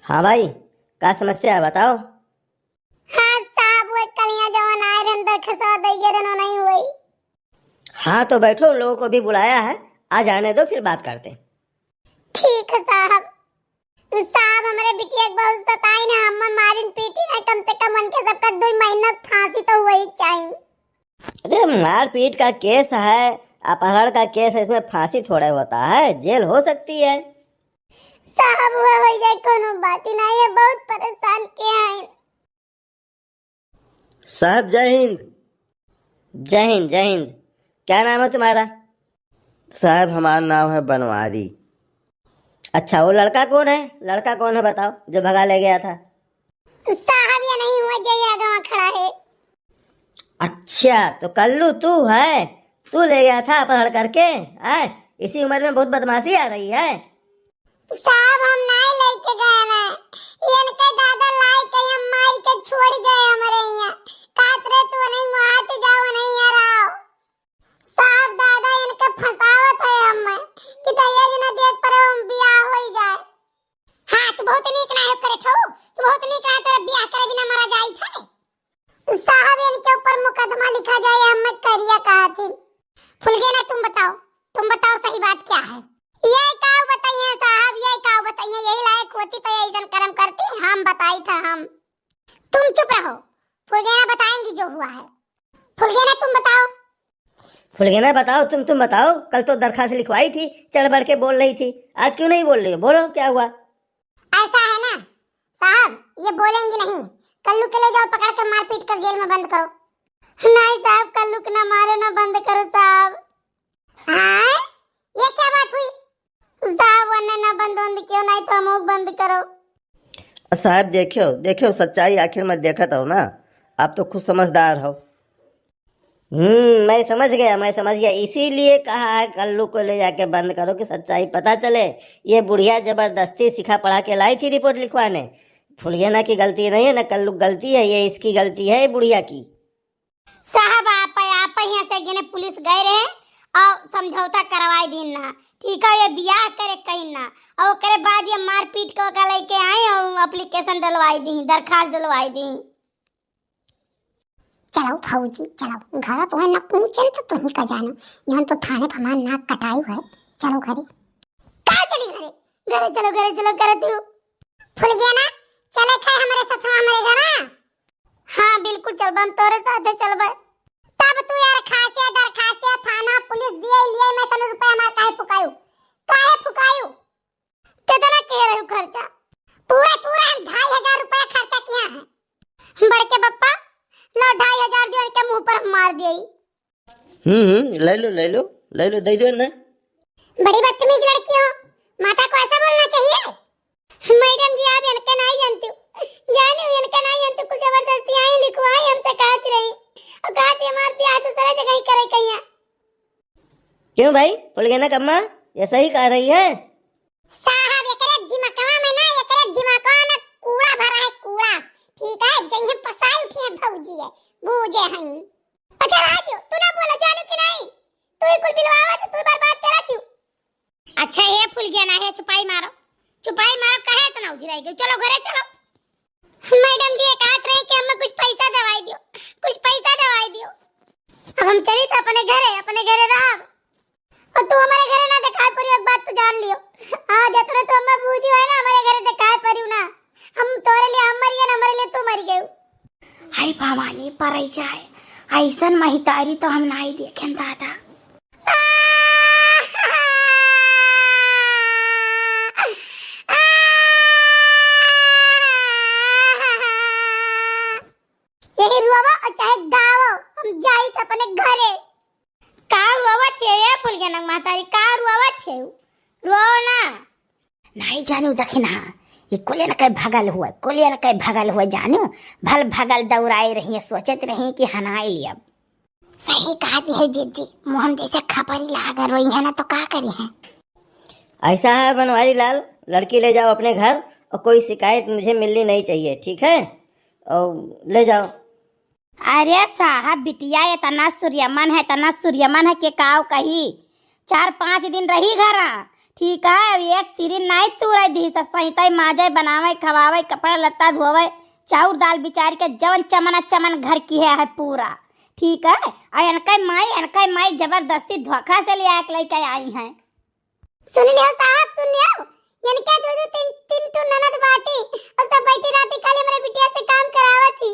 हाँ भाई, का समस्या है बताओ। हाँ साहब, वो कलियां जवन आए रे अंदर खसा दे गे रे नहीं हुई। हाँ तो बैठो, लोगों को भी बुलाया है, आ जाने दो फिर बात करते हैं। ठीक है साहब। साहब हमारे बिटिया के बहुत सताई ना, हम मारिन पीटी ना, कम से कम उनके सबका 2 महीना फांसी तो वही चाहिए। अरे मारपीट का केस है, अपहरण का केस है, इसमें फांसी थोड़ा होता है, जेल हो सकती है। साहब वो हो जाए कोनो बात ही नहीं है, बहुत परेशान किया है। साहब जय हिंद। जय हिंद जय हिंद। क्या नाम है तुम्हारा? साहब हमारा नाम है बनवारी। अच्छा, वो लड़का कौन है? लड़का कौन है बताओ, जो भगा ले गया था। साहब ये नहीं हुआ, जय आगे खड़ा है। अच्छा तो कल्लू तू है? तू ले गया था अपहरण करके? है इसी उम्र में बहुत बदमाशी आ रही है। साहब हम नहीं लेके गए ना, इनके दादा लाई के हम मार के छोड़ गए हमारे यहाँ। कातरे तू नहीं मुहाते जाओ नहीं यार आओ। साहब दादा इनके फसावत है हम कि तैयार जना देख पर हम बियाह हो जाए। हाँ तू बहुत नीक ना है करे थो, तू बहुत नीक ना तेरा बियाह करे बिना मरा जाई था। साहब इनके ऊपर मुकदमा लिखा जाए, हम करिया कहा थी। फुलगे ना तुम बताओ सही बात क्या है? ये काव बताइए साहब, ये काव बताइए, यही लायक होती तो ऐसा कर्म करती, हम बताई था हम। तुम चुप रहो, फुलगेना बताएंगी जो हुआ है। फुलगेना तुम बताओ। फुलगेना बताओ, तुम बताओ। कल तो दरखास्त लिखवाई थी, चढ़ बढ़ के बोल रही थी, आज क्यों नहीं बोल रही हो? बोलो क्या हुआ। ऐसा है ना साहब, ये बोलेंगी नहीं। कल्लू के ले जाओ, पकड़ कर मार पीट कर जेल में बंद करो। नहीं साहब, कल्लू के ना मारो ना बंद करो साहब। हाँ ये क्या बात हुई? साहब वरना ना बंद क्यों, नहीं तो हम बंद करो। साहब देखो देखो, सच्चाई आखिर में देखत हो ना, आप तो खुद समझदार हो। मैं समझ गया, इसीलिए कहा है कल्लू को ले जाके बंद करो कि सच्चाई पता चले। ये बुढ़िया जबरदस्ती सिखा पढ़ा के लाई थी रिपोर्ट लिखवाने। फुलगेना की गलती नहीं है ना, कल्लू गलती है, ये इसकी गलती है बुढ़िया की। साहब आप यहाँ से गने पुलिस गए रहे और समझौता करवाई दी ना, ठीक है? ये बियाह करे कहीं ना, और करे बाद ये मार पीट के लेके आए और एप्लीकेशन डलवाई दी, दरखास्त डलवाई दी। चलो फौजी चलो, घर तो है ना पूछन तो तुम का जानो, यहाँ तो थाने फमान नाक कटाई है। चलो घरे। कहाँ चली घरे? घरे चलो तू। फुल गया ना, चले खाए हमारे साथ हमारे घर। हाँ बिल्कुल चल, हम तोरे साथ चल बे। तब तू यार खासे दरखासे थाना पुलिस दिए लिए, मैं तने रुपया मार काहे फुकायू कितना कह रहे हो खर्चा? पूरा हम 2500 रुपया खर्चा किया है। बड़के पप्पा लो 2500 दियो, इनके मुंह पर मार दिए। ले लो दे दो ना। बड़ी बदतमीज लड़की हो, माता को ऐसा बोलना चाहिए? मैडम जी आप इनके नहीं जानती हो, जाने हो इनके नहीं जानती, कुछ जबरदस्ती आई लिखवाई हमसे कहती रही और कहती हमार बियाह दूसरा जगह ही करे कहिया। क्यों भाई, फुलगेना कम्मा ये सही कह रही है? साहब एकरे दिमागवा में ना, एकरे दिमागवा में कूड़ा भरा है, कूड़ा। ठीक है, जइहे पसाई उठी है भौजी है, बूझे हैं। अच्छा राजू तू ना बोला जाने कि नहीं, तू ही कुल बिलवावा तो तू बर्बाद कराती। अच्छा ये फुल गया ना है, चुपाई मारो कहे इतना उधी रह गई। चलो घरे चलो। मैडम जी कहत रहे कि हमें कुछ पैसा दवाई दियो। अब हम चली तो अपने घरे रह, और तू हमारे घरे ना दिखाई पड़ी, एक बात तो जान लियो। आज इतना तो हमें बूझी है ना, हमारे घरे दिखाई पड़ी ना, हम तोरे लिए हम मरिए ना, हमारे लिए तू मर गई। हाय भवानी पर जाए, ऐसन महितारी तो हम नहीं देखें दादा। यही रुआवा और चाहे गावो, हम जाई त अपने घरे। का रुआवा छे ये फुलगेना मातारी, का रुआवा छे? रो ना। नहीं जानू दखिना, ये कोले न कहीं भगल हुआ जानू, भल भगल दौड़ाई रही, सोचत रही कि हनाई लिया। सही कहती है जीजी, मोहन जैसे खपरी लागर रोई है ना, तो का करी है? ऐसा है बनवारी लाल, लड़की ले जाओ अपने घर और कोई शिकायत मुझे मिलनी नहीं चाहिए, ठीक है? और ले जाओ। अरे साहब बिटिया इतना सूर्यमन है कि काव कही 4-5 दिन रही घर, ठीक है। अब एक तिरी नहीं तुरई दी सही माजे बनावे खवावे कपड़ा लत्ता धोवे चाउर दाल बिचारी के जवन चमना चमन घर की है पूरा। ठीक है। और अनका माई जबरदस्ती धोखा से ले आके लेके आई हैं। सुन लियो साहब, सुन लियो। इनके दो तीन तो ननद बाटी और सब बैठी राती काले मेरे बिटिया से काम करावत थी।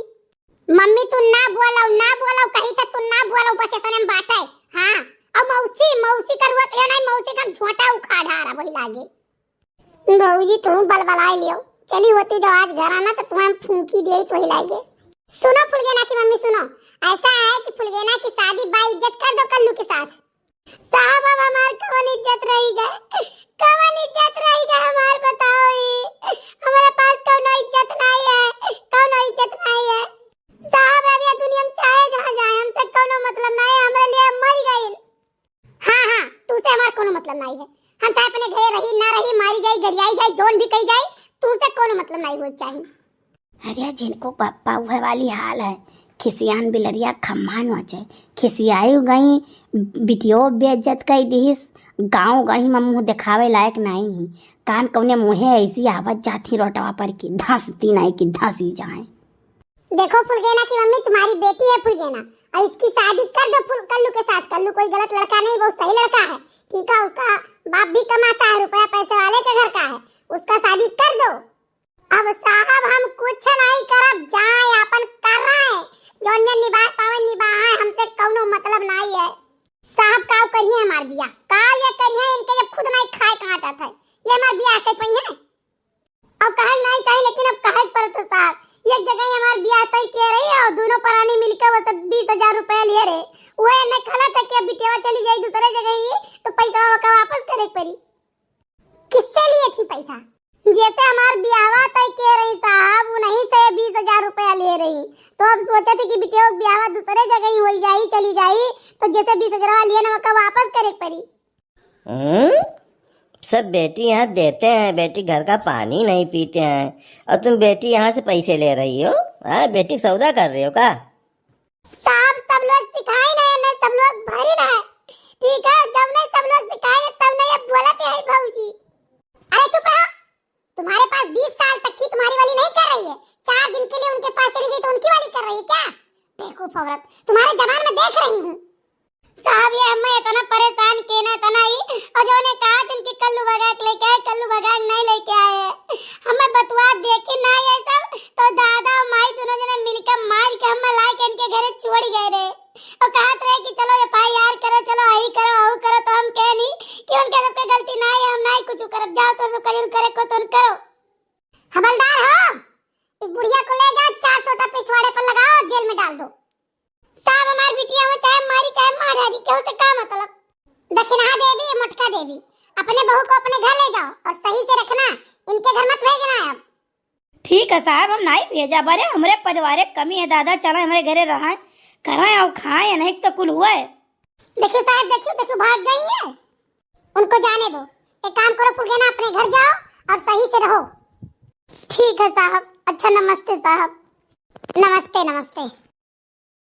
मम्मी तू ना बोलाओ कहीं तक तू ना बोलाओ, बस इतने में बात है। हां और मौसी करवा के नहीं, मौसी का झोटा उखाड़ रहा वही लागे। बहूजी तू बलबलाई लियो, चली होती जो आज घर आना तो तुम्हें फूंकी दे तो ही लागे। सुनो फुलगेना की मम्मी सुनो, ऐसा है कि फुलगेना की शादी बा इज्जत कर दो कल्लू के साथ। साहब अब हमार कौन इज्जत रही गए, कौन इज्जत रही गए हमार बताओ। हमारे पास कौन इज्जत नहीं है, कौन इज्जत नहीं है। साहब अब ये दुनिया में चाहे जहां जाए हमसे कौन मतलब नहीं है, हमारे लिए मर गए। हां तुझसे हमार कौन मतलब नहीं है। हम चाहे अपने घरे रही ना रही, मारी जाए गरियाई जाए जोन भी कही जाए, तुझसे कौन मतलब नहीं हो चाहिए। अरे जिनको पप्पा हुए वाली हाल है खिसियान बिलरिया खम्मान वचे खिसियाई गई बिटियो बेइज्जत कई दिस गांव गढ़ी में मुंह दिखावे लायक नहीं। कान कौने मुंहे ऐसी आवत जाती रोटवा पर की धंसती नहीं कि धंसी जाए। देखो फुलगेना की मम्मी तुम्हारी बेटी है फुलगेना, और इसकी शादी कर दो कल्लू के साथ। कल्लू कोई गलत लड़का नहीं, बहुत सही लड़का है। ठीक है, उसका बाप भी कमाता है, रुपया पैसे वाले के घर का है, उसका शादी कर दो। अब साहब हम कुछ नहीं करब, जाए अपन कर रहे हैं जोन में निभा पावे निभाए, हमसे कौनो मतलब नहीं है। साहब काव करिए हमार बियाह, काव ये करिए इनके जब खुद नहीं खाए काटा था ये हमार बियाह कर पई है। अब कहे नहीं चाहिए लेकिन अब कहे पड़ता साहब। एक जगह हमार बियाह तय किए रही और दोनों प्राणी मिलकर वो 20,000 रुपया लिए रहे, वो ने खला था कि बिटिया चली जाए दूसरे जगह ही तो पैसा का वापस करे पड़ी। किससे लिए थी पैसा? जैसे हमार बियाह तय किए रही साहब, उन्हीं से 20,000 रुपया ले रही। तो अब सोचे थे कि बिटिया बियाह दूसरे जगह ही हो जाए चली जाए, तो जैसे 20,000 लिए ना वो वापस करे पड़ी। सब बेटी यहाँ देते हैं, बेटी घर का पानी नहीं पीते हैं और तुम बेटी यहाँ से पैसे ले रही हो। बेटी सौदा कर रही हो का? साहब सब लोग सिखाए ना, सब लोग भरी रहे। ठीक है, जब नहीं सब लोग सिखाए तब नहीं अब बोलते हैं भाऊजी। अरे चुप रहो, तुम्हारे पास 20 साल तक की तुम्हारी वाली नहीं कर रही है, 4 दिन के लिए उनके पास चली गई तो उनकी वाली कर रही है क्या? बेवकूफ औरत, तुम्हारे जबान में देख रही हूँ। साहब ये हमें इतना परेशान केना तना ही और जो ने कहा तुमकी कल्लू भगाक लेके आए, कल्लू भगाक नहीं लेके आए। हमें बतवा देखी ना ये सब तो दादा और माई दोनों जने मिलकर मार के हमें ला के इनके घरे छोड़ गए रे और कहत रहे कि चलो एफआईआर करो, चलो आई करो आओ करो। तो हम कह नहीं कि उनके सबके गलती नहीं है, हम नहीं कुछ करब, जाओ तो करियो करे को तो करो। हवलदार हो, इस बुढ़िया को ले जाओ 400 टा पिछवाड़े पर लगाओ और जेल में डाल दो। साहब हमारी बिटिया हो चाहे मारी चाहे मार हरी क्यों से का मतलब। दक्षिणा देवी मटका देवी, अपने बहू को अपने घर ले जाओ और सही से रखना, इनके घर मत भेजना है अब। ठीक है साहब, हम नहीं भेजा बारे, हमारे परिवार कमी है दादा, चलो हमारे घरे रहा कराए और खाए नहीं तो कुल हुआ है। देखो साहब देखो भाग गई है, उनको जाने दो। एक काम करो फुलगेना अपने घर जाओ और सही से रहो। ठीक है साहब, अच्छा नमस्ते साहब। नमस्ते नमस्ते।